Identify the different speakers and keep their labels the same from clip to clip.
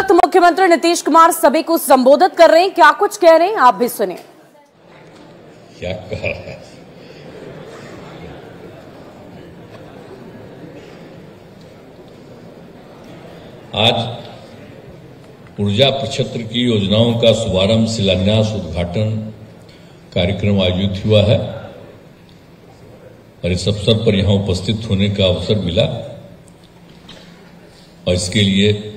Speaker 1: वक्त मुख्यमंत्री नीतीश कुमार सभी को संबोधित कर रहे हैं, क्या कुछ कह रहे हैं आप भी सुनिए।
Speaker 2: क्या कह रहा है? आज ऊर्जा प्रक्षेत्र की योजनाओं का शुभारंभ, शिलान्यास, उद्घाटन कार्यक्रम आयोजित हुआ है और इस अवसर पर यहां उपस्थित होने का अवसर मिला और इसके लिए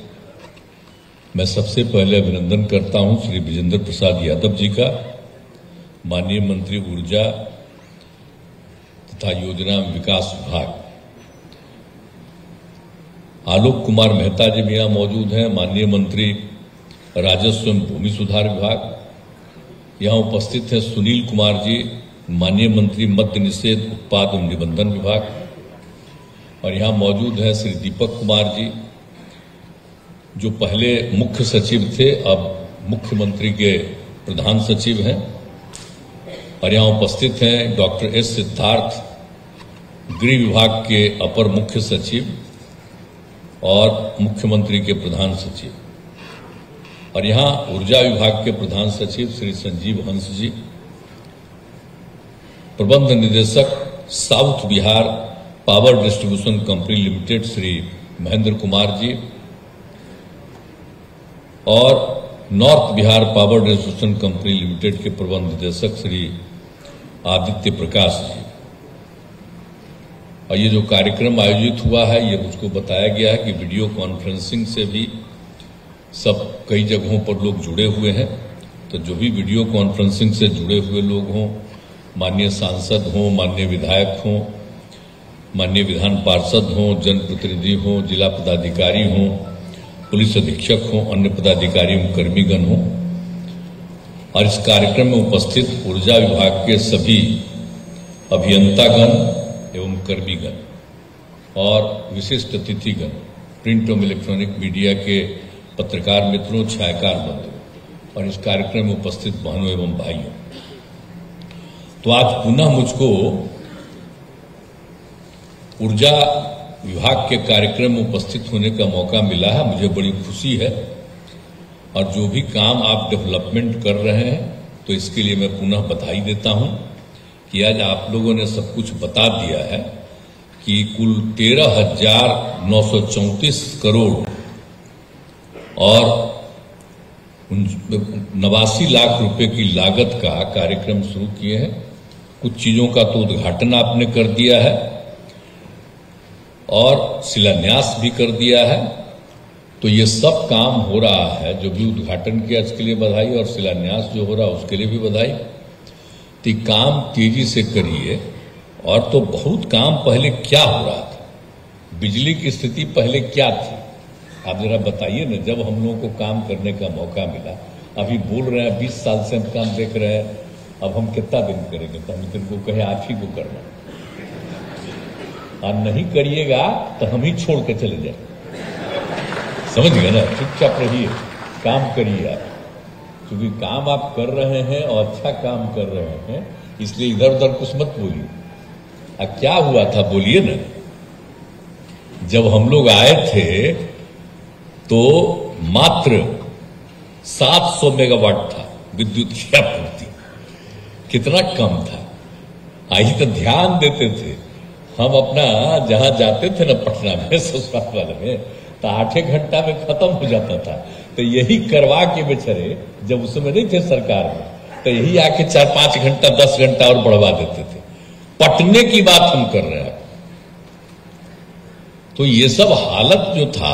Speaker 2: मैं सबसे पहले अभिनंदन करता हूं श्री विजेंद्र प्रसाद यादव जी का, माननीय मंत्री ऊर्जा तथा योजना विकास विभाग। आलोक कुमार मेहता जी भी यहां मौजूद हैं, माननीय मंत्री राजस्व एवं भूमि सुधार विभाग। यहां उपस्थित हैं सुनील कुमार जी, माननीय मंत्री मद्य निषेध उत्पाद एवं निबंधन विभाग। और यहां मौजूद हैं श्री दीपक कुमार जी, जो पहले मुख्य सचिव थे, अब मुख्यमंत्री के प्रधान सचिव हैं। और यहां उपस्थित हैं डॉक्टर एस सिद्धार्थ, गृह विभाग के अपर मुख्य सचिव और मुख्यमंत्री के प्रधान सचिव। और यहां ऊर्जा विभाग के प्रधान सचिव श्री संजीव हंस जी, प्रबंध निदेशक south Bihar power distribution company limited Shri Mahendra Kumar ji और north Bihar power distribution company limited के प्रबंध निदेशक श्री आदित्य प्रकाश जी। और ये जो कार्यक्रम आयोजित हुआ है, ये मुझको बताया गया है कि वीडियो कॉन्फ्रेंसिंग से भी सब कई जगहों पर लोग जुड़े हुए हैं। तो जो भी वीडियो कॉन्फ्रेंसिंग से जुड़े हुए लोग हों, माननीय सांसद हों, माननीय विधायक हों, माननीय विधान पार्षद हों, जनप्रतिनिधि हों, जिला पदाधिकारी हों, पुलिस अधीक्षक हों, अन्य पदाधिकारी एवं कर्मीगण हों, और इस कार्यक्रम में उपस्थित ऊर्जा विभाग के सभी अभियंतागण एवं कर्मीगण और विशिष्ट अतिथिगण, प्रिंट एवं इलेक्ट्रॉनिक मीडिया के पत्रकार मित्रों, छायाकार बंधुओं और इस कार्यक्रम में उपस्थित बहनों एवं भाइयों। तो आज पुनः मुझको ऊर्जा विभाग के कार्यक्रम में उपस्थित होने का मौका मिला है। मुझे बड़ी खुशी है और जो भी काम आप डेवलपमेंट कर रहे हैं, तो इसके लिए मैं पुनः बधाई देता हूं कि आज आप लोगों ने सब कुछ बता दिया है कि कुल 13,934 करोड़ और 89 लाख रुपए की लागत का कार्यक्रम शुरू किए हैं। कुछ चीजों का तो उद्घाटन आपने कर दिया है और शिलान्यास भी कर दिया है। तो ये सब काम हो रहा है, जो भी उद्घाटन किया उसके लिए बधाई और शिलान्यास जो हो रहा है उसके लिए भी बधाई। तो काम तेजी से करिए। और तो बहुत काम पहले क्या हो रहा था, बिजली की स्थिति पहले क्या थी, आप जरा बताइए ना। जब हम लोगों को काम करने का मौका मिला, अभी बोल रहे हैं 20 साल से हम काम देख रहे हैं, अब हम कितना दिन करेंगे? तो हम दिन को कहे आप ही को करना, और नहीं करिएगा तो हम ही छोड़ के चले जाए। समझ गए ना? चुपचाप रहिए, काम करिए आप, क्योंकि काम आप कर रहे हैं और अच्छा काम कर रहे हैं, इसलिए इधर उधर कुछ मत बोलिए। अब क्या हुआ था बोलिए ना। जब हम लोग आए थे तो मात्र 700 मेगावाट था विद्युत की आपूर्ति, कितना कम था। आई तो ध्यान देते थे हम अपना, जहां जाते थे ना पटना में ससुराल वाले में, तो 8 घंटा में खत्म हो जाता था। तो यही करवा के बेचारे, जब उस समय नहीं थे सरकार में, तो यही आके 4-5 घंटा 10 घंटा और बढ़वा देते थे। पटने की बात हम कर रहे हैं। तो ये सब हालत जो था,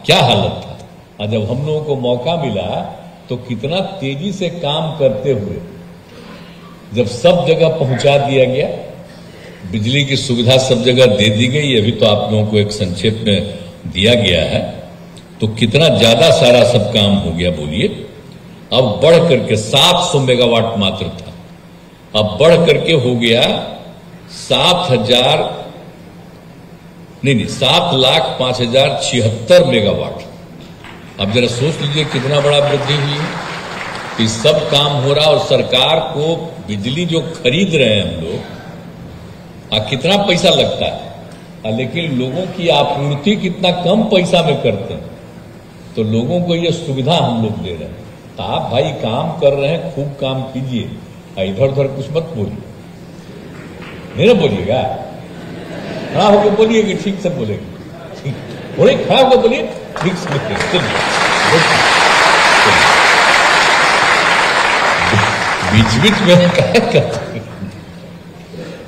Speaker 2: क्या हालत था। और जब हम लोगों को मौका मिला तो कितना तेजी से काम करते हुए जब सब जगह पहुंचा दिया गया, बिजली की सुविधा सब जगह दे दी गई। अभी तो आप लोगों को एक संक्षेप में दिया गया है, तो कितना ज्यादा सारा सब काम हो गया बोलिए। अब बढ़ करके 700 मेगावाट मात्र था, अब बढ़ करके हो गया 7,05,076 मेगावाट। अब जरा सोच लीजिए कितना बड़ा वृद्धि हुई है। कि सब काम हो रहा और सरकार को बिजली जो खरीद रहे हैं हम लोग, कितना पैसा लगता है, लेकिन लोगों की आपूर्ति कितना कम पैसा में करते हैं। तो लोगों को ये सुविधा हम लोग दे रहे हैं। तो आप भाई काम कर रहे हैं, खूब काम कीजिए, इधर उधर कुछ मत बोलिए, नहीं ना बोलिएगा। खड़ा होकर बोलिए कि ठीक से बोलेंगे, ठीक बोले, खड़ा होकर बोलिए ठीक से बोलेंगे। बीच बीच में क्या करते,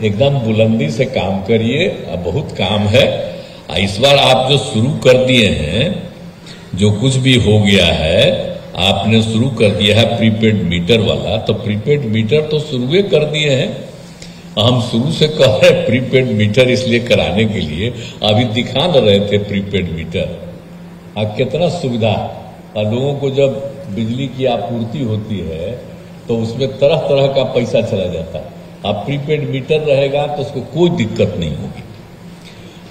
Speaker 2: एकदम बुलंदी से काम करिए। अब बहुत काम है। इस बार आप जो शुरू कर दिए हैं, जो कुछ भी हो गया है, आपने शुरू कर दिया है प्रीपेड मीटर वाला, तो प्रीपेड मीटर तो शुरू कर दिए हैं। हम शुरू से कह रहे हैं प्रीपेड मीटर इसलिए कराने के लिए, अभी दिखा न रहे थे प्रीपेड मीटर। अब कितना सुविधा, और लोगों को जब बिजली की आपूर्ति होती है तो उसमें तरह तरह का पैसा चला जाता है। अब प्रीपेड मीटर रहेगा तो उसको कोई दिक्कत नहीं होगी।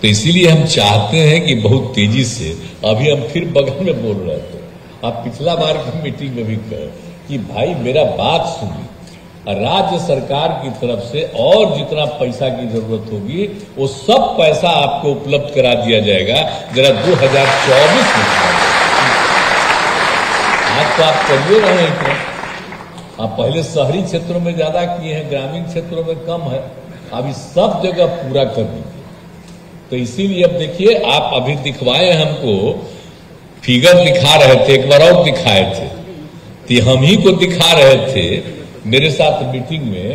Speaker 2: तो इसीलिए हम चाहते हैं कि बहुत तेजी से, अभी हम फिर बगल में बोल रहे थे, आप पिछला बार की मीटिंग में भी कहे कि भाई मेरा बात सुनिए, राज्य सरकार की तरफ से और जितना पैसा की जरूरत होगी वो सब पैसा आपको उपलब्ध करा दिया जाएगा। जरा 2024 में आज तो आप करिए रहे हैं, आप पहले शहरी क्षेत्रों में ज्यादा किए हैं, ग्रामीण क्षेत्रों में कम है। अब इस सब जगह पूरा कर दीजिए। तो इसीलिए अब देखिए, आप अभी दिखवाए हमको, फिगर दिखा रहे थे, एक बार और दिखाए थे, तो हम ही को दिखा रहे थे मेरे साथ मीटिंग में,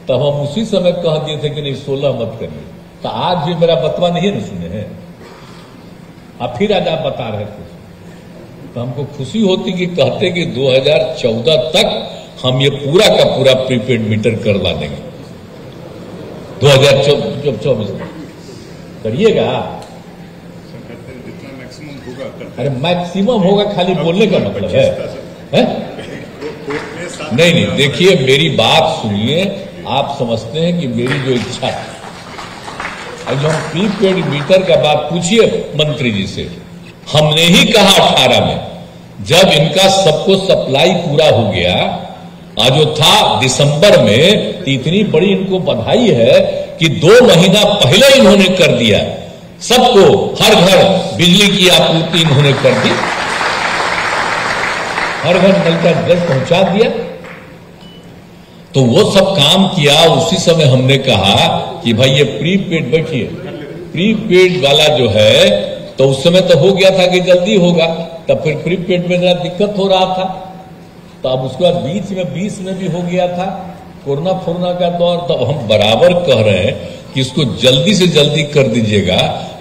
Speaker 2: तब हम उसी समय कह दिए थे कि नहीं 16 मत करिए। तो आज भी मेरा बतवा नहीं है ना सुने हैं, अब फिर आज आप बता रहे थे, तो हमको खुशी होती कि कहते कि 2014 तक हम ये पूरा का पूरा प्रीपेड मीटर करवा देंगे। 2024 करिएगा। अरे मैक्सिमम होगा, खाली बोलने का मतलब है? नहीं नहीं, देखिए मेरी बात सुनिए, आप समझते हैं कि मेरी जो इच्छा है, जो हम प्रीपेड मीटर का बात पूछिए मंत्री जी से, हमने ही कहा 18 में, जब इनका सबको सप्लाई पूरा हो गया, जो था दिसंबर में, तो इतनी बड़ी इनको बधाई है कि 2 महीना पहले इन्होंने कर दिया, सबको हर घर बिजली की आपूर्ति इन्होंने कर दी, हर घर नल का जल पहुंचा दिया। तो वो सब काम किया। उसी समय हमने कहा कि भाई ये प्रीपेड, बैठिए, प्रीपेड वाला जो है, तो उस समय तो हो गया था कि जल्दी होगा, तब फिर प्रीपेड में जरा दिक्कत हो रहा था। तो अब उसके बाद बीच में 20 में भी हो गया था कोरोना फोरोना का दौर। तब हम बराबर कह रहे हैं कि इसको जल्दी से जल्दी कर दीजिएगा,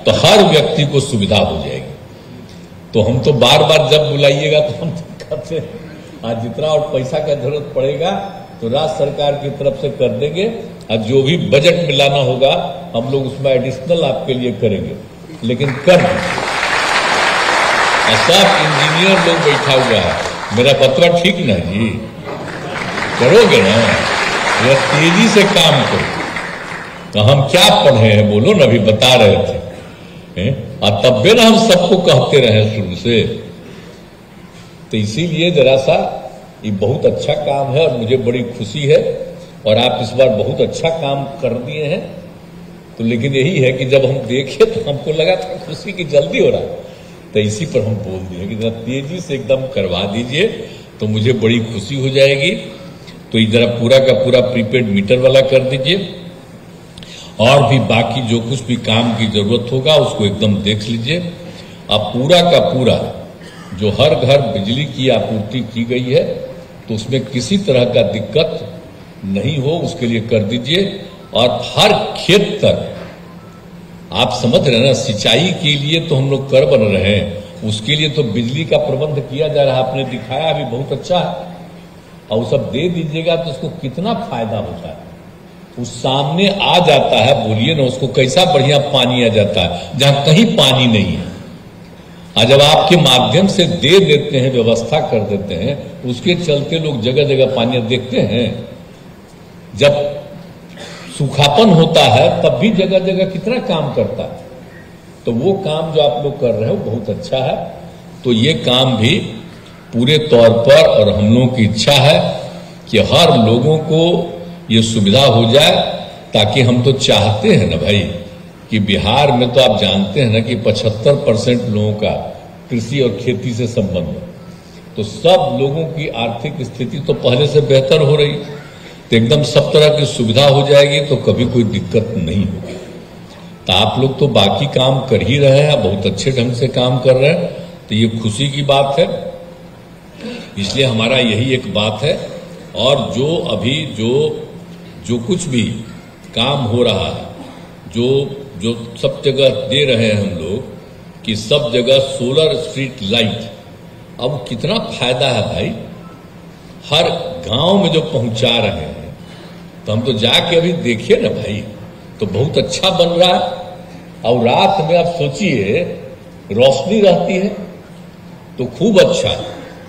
Speaker 2: तो हर व्यक्ति को सुविधा हो जाएगी। तो हम तो बार बार जब बुलाइएगा तो हम कहते हैं, आज जितना और पैसा का जरूरत पड़ेगा तो राज्य सरकार की तरफ से कर देंगे, और जो भी बजट में लाना होगा हम लोग उसमें एडिशनल आपके लिए करेंगे, लेकिन कर देंगे। सब इंजीनियर लोग बैठा हुआ है, मेरा पत्र ठीक ना जी, करोगे ना, या तेजी से काम करो। तो हम क्या पढ़े हैं बोलो ना, अभी बता रहे थे, और तब भी ना हम सबको कहते रहे शुरू से। तो इसीलिए जरा सा ये बहुत अच्छा काम है और मुझे बड़ी खुशी है, और आप इस बार बहुत अच्छा काम कर दिए हैं। तो लेकिन यही है कि जब हम देखे तो हमको लगा था खुशी की जल्दी हो रहा है, तो इसी पर हम बोल दिए कि जरा तेजी से एकदम करवा दीजिए, तो मुझे बड़ी खुशी हो जाएगी। तो ये जरा पूरा का पूरा प्रीपेड मीटर वाला कर दीजिए, और भी बाकी जो कुछ भी काम की जरूरत होगा उसको एकदम देख लीजिए। अब पूरा का पूरा जो हर घर बिजली की आपूर्ति की गई है, तो उसमें किसी तरह का दिक्कत नहीं हो, उसके लिए कर दीजिए। और हर खेत तक, आप समझ रहे हैं ना, सिंचाई के लिए तो हम लोग कर बन रहे हैं, उसके लिए तो बिजली का प्रबंध किया जा रहा है, आपने दिखाया अभी बहुत अच्छा है। और वो सब दे दीजिएगा तो उसको कितना फायदा होता है, उस सामने आ जाता है। बोलिए ना, उसको कैसा बढ़िया पानी आ जाता है जहां कहीं पानी नहीं है। और जब आपके माध्यम से दे देते हैं, व्यवस्था कर देते हैं, उसके चलते लोग जगह जगह पानी देखते हैं। जब सूखापन होता है तब भी जगह जगह कितना काम करता है। तो वो काम जो आप लोग कर रहे हो बहुत अच्छा है। तो ये काम भी पूरे तौर पर, और हम लोगों की इच्छा है कि हर लोगों को ये सुविधा हो जाए, ताकि हम तो चाहते हैं ना भाई कि बिहार में तो आप जानते हैं ना कि 75% लोगों का कृषि और खेती से संबंध, तो सब लोगों की आर्थिक स्थिति तो पहले से बेहतर हो रही, तो एकदम सब तरह की सुविधा हो जाएगी, तो कभी कोई दिक्कत नहीं होगी। तो आप लोग तो बाकी काम कर ही रहे हैं, बहुत अच्छे ढंग से काम कर रहे हैं, तो ये खुशी की बात है। इसलिए हमारा यही एक बात है। और जो अभी जो कुछ भी काम हो रहा है, जो सब जगह दे रहे हैं हम लोग कि सब जगह सोलर स्ट्रीट लाइट, अब कितना फायदा है भाई, हर गांव में जो पहुंचा रहे हैं, तो हम तो जाके अभी देखिए ना भाई, तो बहुत अच्छा बन रहा है। और रात में आप सोचिए रोशनी रहती है तो खूब अच्छा,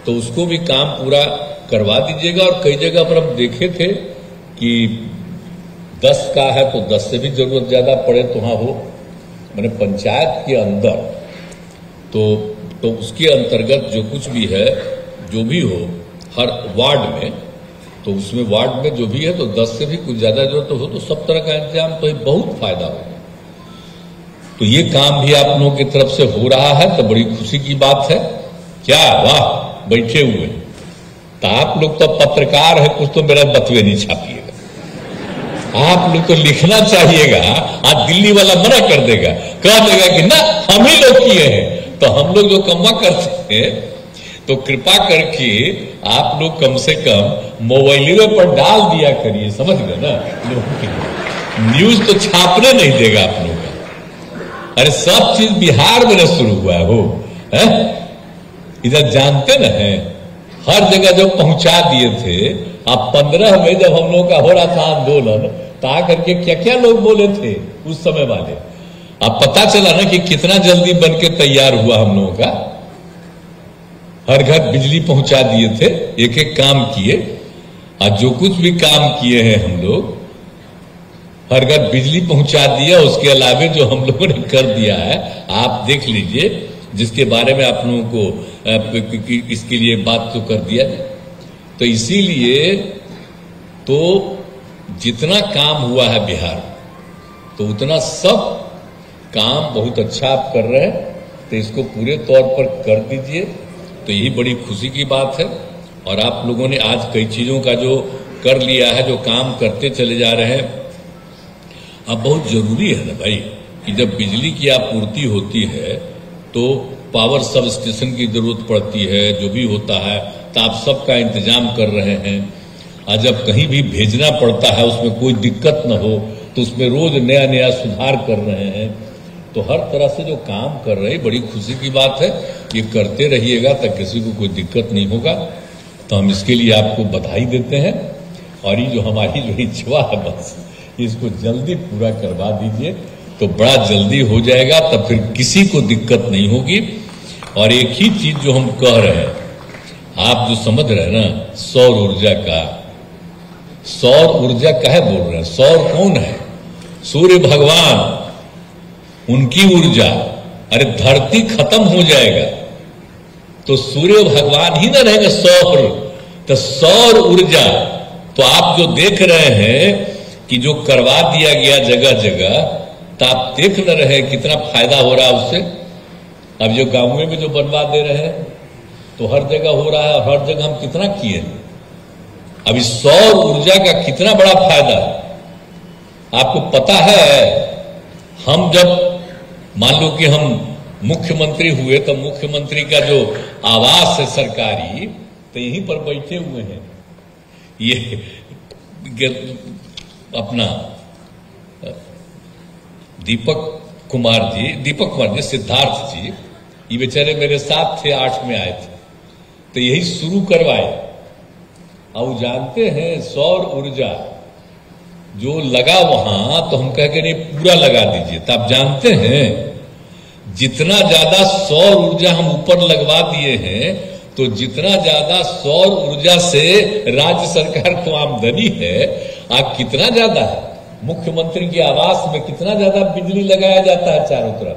Speaker 2: तो उसको भी काम पूरा करवा दीजिएगा। और कई जगह पर हम देखे थे कि 10 का है तो 10 से भी जरूरत ज्यादा पड़े तो वहां हो, मैंने पंचायत के अंदर तो उसके अंतर्गत जो कुछ भी है, जो भी हो हर वार्ड में, तो उसमें वार्ड में जो भी है तो 10 से भी कुछ ज्यादा जरूरत हो तो सब तरह का इंतजाम, तो ये बहुत फायदा होगा। तो ये काम भी आप लोगों की तरफ से हो रहा है, तो बड़ी खुशी की बात है। क्या वाह, बैठे हुए तो आप लोग तो पत्रकार है, कुछ तो मेरा बतवे नहीं छापिएगा, आप लोग तो लिखना चाहिएगा। आज दिल्ली वाला मना कर देगा, कह देगा कि ना हम ही लोग किए हैं, तो हम लोग जो कम्मा करते हैं, तो कृपा करके आप लोग कम से कम मोबाइलों पर डाल दिया करिए, समझ गए ना। लोगों की न्यूज तो छापने नहीं देगा आप लोग का। अरे सब चीज बिहार में शुरू हुआ है, इधर जानते न है, हर जगह जो पहुंचा दिए थे। अब 15 में जब हम लोग का हो रहा था आंदोलन, तो आकर के क्या क्या लोग बोले थे उस समय वाले, अब पता चला ना कि कितना जल्दी बन के तैयार हुआ हम लोगों का। हर घर बिजली पहुंचा दिए थे, एक एक काम किए, और जो कुछ भी काम किए हैं हम लोग, हर घर बिजली पहुंचा दिया। उसके अलावा जो हम लोगों ने कर दिया है, आप देख लीजिए, जिसके बारे में आप लोगों को इसके लिए बात तो कर दिया। तो इसीलिए तो जितना काम हुआ है बिहार, तो उतना सब काम बहुत अच्छा आप कर रहे हैं, तो इसको पूरे तौर पर कर दीजिए, तो यही बड़ी खुशी की बात है। और आप लोगों ने आज कई चीजों का जो कर लिया है, जो काम करते चले जा रहे हैं। अब बहुत जरूरी है ना भाई कि जब बिजली की आपूर्ति होती है तो पावर सब स्टेशन की जरूरत पड़ती है, जो भी होता है, तो आप सबका इंतजाम कर रहे हैं। और जब कहीं भी भेजना पड़ता है उसमें कोई दिक्कत न हो, तो उसमें रोज नया नया सुधार कर रहे हैं। तो हर तरह से जो काम कर रहे हैं, बड़ी खुशी की बात है। ये करते रहिएगा तो किसी को कोई दिक्कत नहीं होगा। तो हम इसके लिए आपको बधाई देते हैं। और ये जो हमारी जो इच्छा है, बस इसको जल्दी पूरा करवा दीजिए, तो बड़ा जल्दी हो जाएगा, तब फिर किसी को दिक्कत नहीं होगी। और एक ही चीज जो हम कह रहे हैं, आप जो समझ रहे हैं ना, सौर ऊर्जा का, सौर ऊर्जा काहे बोल रहे हैं? सौर कौन है? सूर्य भगवान, उनकी ऊर्जा। अरे धरती खत्म हो जाएगा तो सूर्य भगवान ही ना रहेंगे, सौर। तो सौर ऊर्जा तो आप जो देख रहे हैं कि जो करवा दिया गया जगह जगह, तो आप देख न रहे कितना फायदा हो रहा है उससे। अब जो गांवों में जो बनवा दे रहे हैं, तो हर जगह हो रहा है, और हर जगह हम कितना किए। अब इस सौर ऊर्जा का कितना बड़ा फायदा है आपको पता है। हम जब मान लो कि हम मुख्यमंत्री हुए, तो मुख्यमंत्री का जो आवास है सरकारी, तो यहीं पर बैठे हुए हैं ये अपना दीपक कुमार जी, सिद्धार्थ जी, ये बेचारे मेरे साथ थे, 8 में आए थे, तो यही शुरू करवाए। अब जानते हैं सौर ऊर्जा जो लगा वहां, तो हम कह के नहीं पूरा लगा दीजिए। तो आप जानते हैं जितना ज्यादा सौर ऊर्जा हम ऊपर लगवा दिए हैं, तो जितना ज्यादा सौर ऊर्जा से राज्य सरकार को आमदनी है, आप कितना ज्यादा है। मुख्यमंत्री के आवास में कितना ज्यादा बिजली लगाया जाता है चारों तरफ,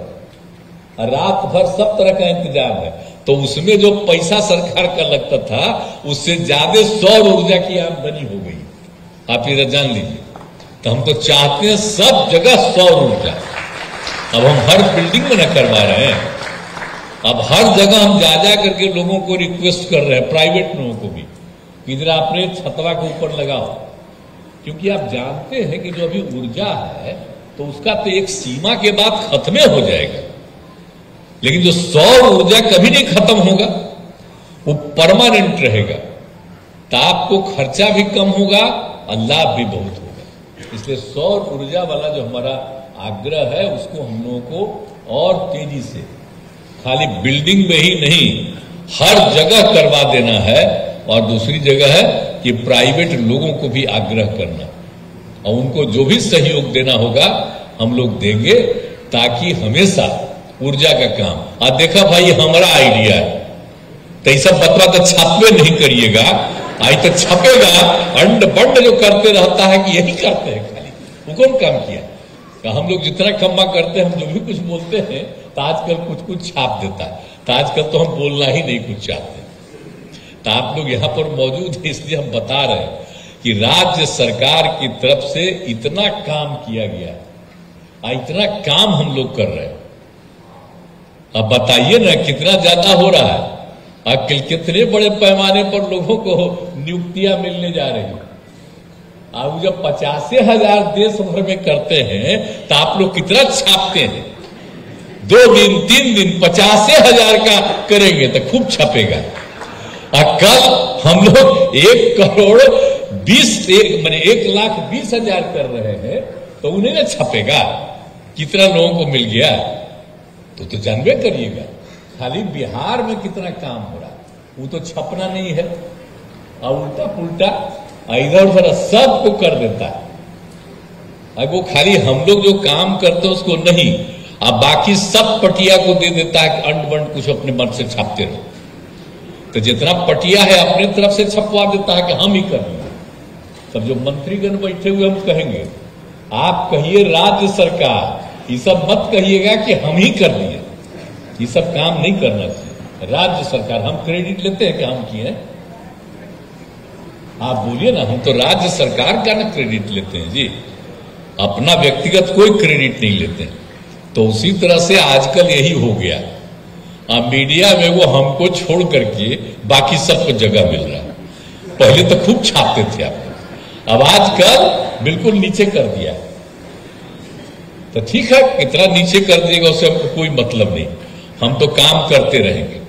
Speaker 2: रात भर सब तरह का इंतजाम है। तो उसमें जो पैसा सरकार का लगता था, उससे ज्यादा सौर ऊर्जा की आमदनी हो गई। आप ये जान लीजिए। तो हम तो चाहते हैं सब जगह सौर ऊर्जा। अब हम हर बिल्डिंग में न करवा रहे हैं, अब हर जगह हम जा जा करके लोगों को रिक्वेस्ट कर रहे हैं, प्राइवेट लोगों को भी, कि इधर आपने छतवा के ऊपर लगाओ, क्योंकि आप जानते हैं कि जो अभी ऊर्जा है तो उसका तो एक सीमा के बाद खत्म हो जाएगा, लेकिन जो सौर ऊर्जा कभी नहीं खत्म होगा, वो परमानेंट रहेगा। ताप को खर्चा भी कम होगा और लाभ भी बहुत होगा। इसलिए सौर ऊर्जा वाला जो हमारा आग्रह है उसको हम लोगों को और तेजी से, खाली बिल्डिंग में ही नहीं, हर जगह करवा देना है। और दूसरी जगह है कि प्राइवेट लोगों को भी आग्रह करना और उनको जो भी सहयोग देना होगा हम लोग देंगे, ताकि हमेशा ऊर्जा का काम। और देखा भाई, हमारा आइडिया है तो ये सब बतवा तो छापे नहीं करिएगा, आई तो छपेगा, अंड बंड जो करते रहता है कि यही करते हैं खाली, वो कौन काम किया? तो हम लोग जितना कम्मा करते हैं, हम जो भी कुछ बोलते हैं तो आजकल कुछ कुछ छाप देता है, तो आजकल तो हम बोलना ही नहीं कुछ चाहते। तो आप लोग यहां पर मौजूद हैं इसलिए हम बता रहे हैं कि राज्य सरकार की तरफ से इतना काम किया गया है, इतना काम हम लोग कर रहे हैं। अब बताइए ना कितना ज्यादा हो रहा है, आखिर कितने बड़े पैमाने पर लोगों को नियुक्तियां मिलने जा रही है। अब जब 85,000 देश भर में करते हैं तो आप लोग कितना छापते हैं? 2 दिन 3 दिन 85,000 का करेंगे तो खूब छपेगा। और कल हम लोग 1,20,000 कर रहे हैं तो उन्हें ना छपेगा कितना लोगों को मिल गया, तो जानबे करिएगा। खाली बिहार में कितना काम हो रहा है वो तो छपना नहीं है, और उल्टा पुल्टा इधर उधर सबको कर देता है। अब वो खाली हम लोग जो काम करते हैं उसको नहीं, अब बाकी सब पटिया को दे देता है कि अंड बंड कुछ अपने मन से छापते रहो। तो जितना पटिया है अपने तरफ से छपवा देता है कि हम ही करेंगे। तब जो मंत्रीगण बैठे हुए हम कहेंगे, आप कहिए राज्य सरकार, ये सब मत कहिएगा कि हम ही कर दिए, ये सब काम नहीं करना चाहिए। राज्य सरकार, हम क्रेडिट लेते हैं कि हम किए, आप बोलिए ना, हम तो राज्य सरकार का ना क्रेडिट लेते हैं जी, अपना व्यक्तिगत कोई क्रेडिट नहीं लेते हैं। तो उसी तरह से आजकल यही हो गया, मीडिया में वो हमको छोड़ करके बाकी सबको जगह मिल रहा है। पहले तो खूब छापते थे आप, अब आजकल बिल्कुल नीचे कर दिया। तो ठीक है, कितना नीचे कर दिएगा उससे हमको कोई मतलब नहीं, हम तो काम करते रहेंगे।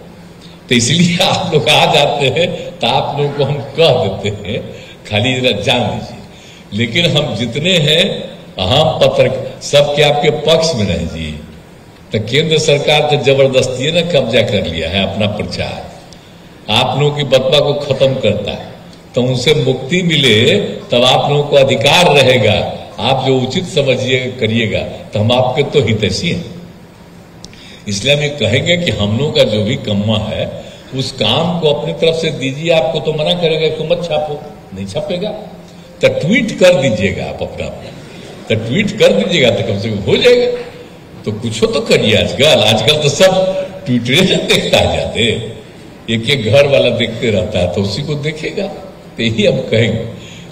Speaker 2: तो इसलिए आप लोग आ जाते हैं तो आप लोगों को हम कह देते हैं, खाली जरा जान लीजिए। लेकिन हम जितने हैं हम पत्र सबके आपके पक्ष में रहे जी। तो केंद्र सरकार तो जबरदस्ती ने कब्जा कर लिया है अपना प्रचार, आप लोगों की बतवा को खत्म करता है। तो उनसे मुक्ति मिले तब आप लोगों को अधिकार रहेगा, आप जो उचित समझिएगा करिएगा, तो हम आपके तो हितैषी हैं। इसलिए हम ये कहेंगे कि हम लोगों का जो भी कम्मा है उस काम को अपनी तरफ से दीजिए। आपको तो मना करेगा कि मत छापो, नहीं छपेगा तो ट्वीट कर दीजिएगा, आप अपना तो ट्वीट कर दीजिएगा तो कम से कम हो जाएगा। तो कुछ तो करिए। आजकल तो सब ट्विटरे से देखता है जाते, एक एक घर वाला देखते रहता है तो उसी को देखेगा। तो यही हम कहेंगे।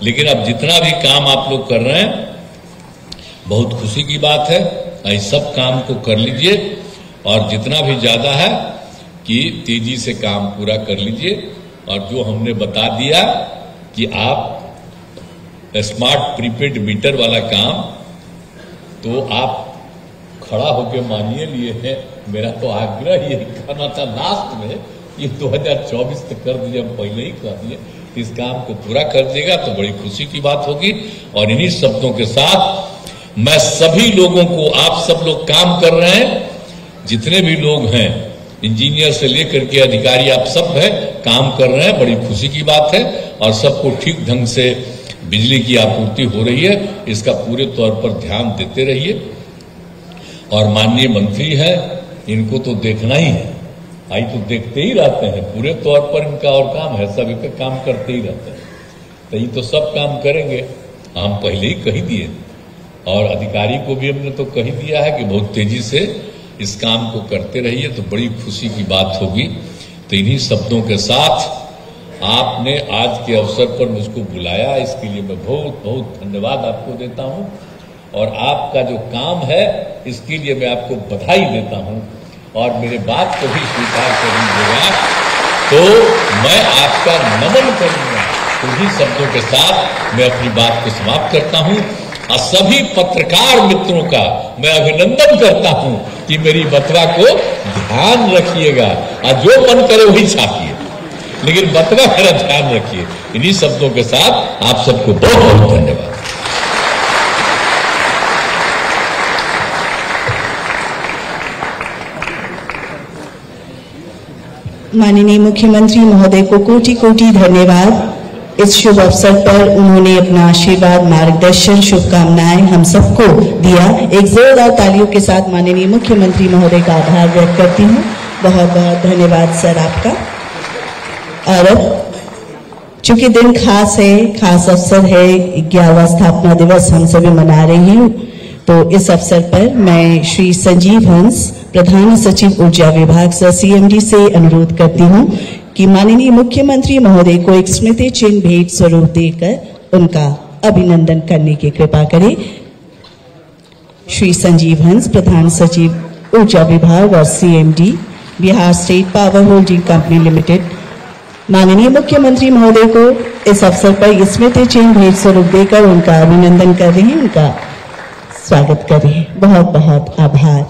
Speaker 2: लेकिन अब जितना भी काम आप लोग कर रहे हैं बहुत खुशी की बात है, इस सब काम को कर लीजिए और जितना भी ज्यादा है कि तेजी से काम पूरा कर लीजिए। और जो हमने बता दिया कि आप स्मार्ट प्रीपेड मीटर वाला काम तो आप खड़ा होकर मानिए लिए हैं। मेरा तो आग्रह ये करना था लास्ट में, ये 2024 तक कर दीजिए, हम पहले ही कर दिए। इस काम को पूरा कर दिएगा तो बड़ी खुशी की बात होगी। और इन्हीं शब्दों के साथ मैं सभी लोगों को, आप सब लोग काम कर रहे हैं, जितने भी लोग हैं इंजीनियर से लेकर के अधिकारी, आप सब हैं काम कर रहे हैं, बड़ी खुशी की बात है। और सबको ठीक ढंग से बिजली की आपूर्ति हो रही है, इसका पूरे तौर पर ध्यान देते रहिए। और माननीय मंत्री हैं, इनको तो देखना ही है, आई तो देखते ही रहते हैं, पूरे तौर पर इनका और काम है, सभी का काम करते ही रहते हैं। तो ये तो सब काम करेंगे, हम पहले ही कही दिए। और अधिकारी को भी हमने तो कही दिया है कि बहुत तेजी से इस काम को करते रहिए, तो बड़ी खुशी की बात होगी। तो इन्हीं शब्दों के साथ आपने आज के अवसर पर मुझको बुलाया, इसके लिए मैं बहुत बहुत धन्यवाद आपको देता हूं। और आपका जो काम है इसके लिए मैं आपको बधाई देता हूं। और मेरे बात को भी स्वीकार कर लीजिएगा, तो मैं आपका नमन करूंगा। उन्हीं शब्दों के साथ मैं अपनी बात को समाप्त करता हूं और सभी पत्रकार मित्रों का मैं अभिनंदन करता हूं कि मेरी बतवा को ध्यान रखिएगा और जो मन करे वही छापिए, लेकिन बतवा मेरा ध्यान रखिए। इन्हीं शब्दों के साथ आप सबको बहुत बहुत धन्यवाद।
Speaker 3: माननीय मुख्यमंत्री महोदय को कोटि कोटि धन्यवाद। इस शुभ अवसर पर उन्होंने अपना आशीर्वाद, मार्गदर्शन, शुभकामनाएं हम सबको दिया। एक जोरदार तालियों के साथ माननीय मुख्यमंत्री महोदय का आभार व्यक्त करती हूँ। बहुत बहुत धन्यवाद सर आपका। और अब चूंकि दिन खास है, खास अवसर है, 11वां स्थापना दिवस हम सभी मना रहे हैं, तो इस अवसर पर मैं श्री संजीव हंस, प्रधान सचिव ऊर्जा विभाग सर CMD से अनुरोध करती हूं कि माननीय मुख्यमंत्री महोदय को एक स्मृति चिन्ह भेंट स्वरूप देकर उनका अभिनंदन करने की कृपा करें। श्री संजीव हंस, प्रधान सचिव ऊर्जा विभाग और CMD, Bihar state power holding company limited, माननीय मुख्यमंत्री महोदय को इस अवसर पर स्मृति चिन्ह भेंट स्वरूप देकर उनका अभिनंदन कर रहे हैं, उनका स्वागत कर रहे हैं। बहुत बहुत आभार।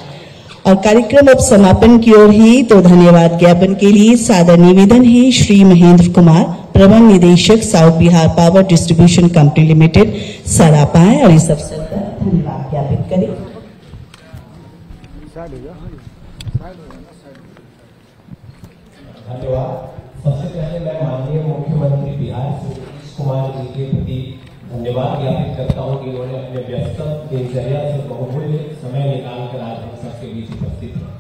Speaker 3: और कार्यक्रम अब समापन की ओर ही, तो धन्यवाद ज्ञापन के लिए सादर निवेदन है श्री महेंद्र कुमार, प्रबंध निदेशक south Bihar power distribution company limited, sir आप आए और इस अवसर पर धन्यवाद ज्ञापित करें।
Speaker 4: धन्यवाद। सबसे पहले मैं माननीय मुख्यमंत्री बिहार नीतीश कुमार जी के प्रति धन्यवाद ज्ञापित करता हूं कि उन्होंने अपने व्यस्त दिनचर्या से बहुमूल्य समय निकालकर आज हम सबके बीच उपस्थित हैं।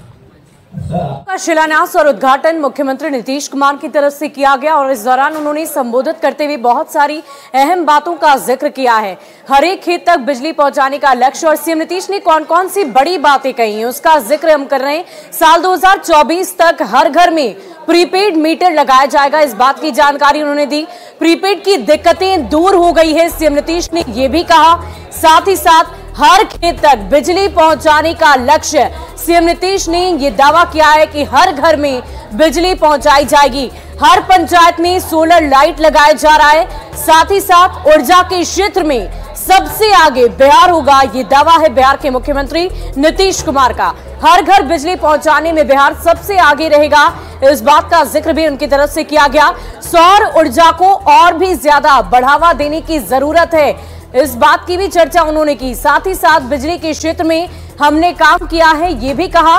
Speaker 1: का शिलान्यास और उद्घाटन मुख्यमंत्री नीतीश कुमार की तरफ से किया गया और इस दौरान उन्होंने संबोधित करते हुए बहुत सारी अहम बातों का जिक्र किया है। हर एक खेत तक बिजली पहुंचाने का लक्ष्य, और सीएम नीतीश ने कौन कौन सी बड़ी बातें कही हैं उसका जिक्र हम कर रहे हैं। साल 2024 तक हर घर में प्रीपेड मीटर लगाया जाएगा, इस बात की जानकारी उन्होंने दी। प्रीपेड की दिक्कतें दूर हो गई है, सीएम नीतीश ने यह भी कहा। साथ ही साथ हर खेत तक बिजली पहुंचाने का लक्ष्य, सीएम नीतीश ने यह दावा किया है कि हर घर में बिजली पहुंचाई जाएगी। हर पंचायत में सोलर लाइट लगाया जा रहा है। साथ ही साथ ऊर्जा के क्षेत्र में सबसे आगे बिहार होगा, ये दावा है बिहार के मुख्यमंत्री नीतीश कुमार का। हर घर बिजली पहुंचाने में बिहार सबसे आगे रहेगा, इस बात का जिक्र भी उनकी तरफ से किया गया। सौर ऊर्जा को और भी ज्यादा बढ़ावा देने की जरूरत है, इस बात की भी चर्चा उन्होंने की। साथ ही साथ बिजली के क्षेत्र में हमने काम किया है, ये भी कहा।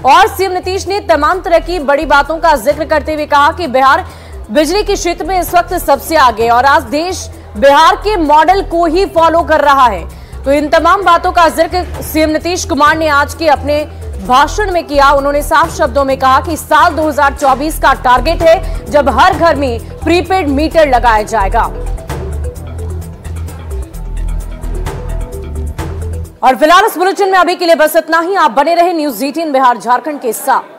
Speaker 1: और सीएम नीतीश ने तमाम तरह की बड़ी बातों का जिक्र करते हुए कहा कि बिहार बिजली के क्षेत्र में इस वक्त सबसे आगे, और आज देश बिहार के मॉडल को ही फॉलो कर रहा है। तो इन तमाम बातों का जिक्र सीएम नीतीश कुमार ने आज के अपने भाषण में किया। उन्होंने साफ शब्दों में कहा कि साल 2024 का टारगेट है जब हर घर में प्रीपेड मीटर लगाया जाएगा। और फिलहाल इस बुलेटिन में अभी के लिए बस इतना ही। आप बने रहे न्यूज़ 18 बिहार झारखंड के साथ।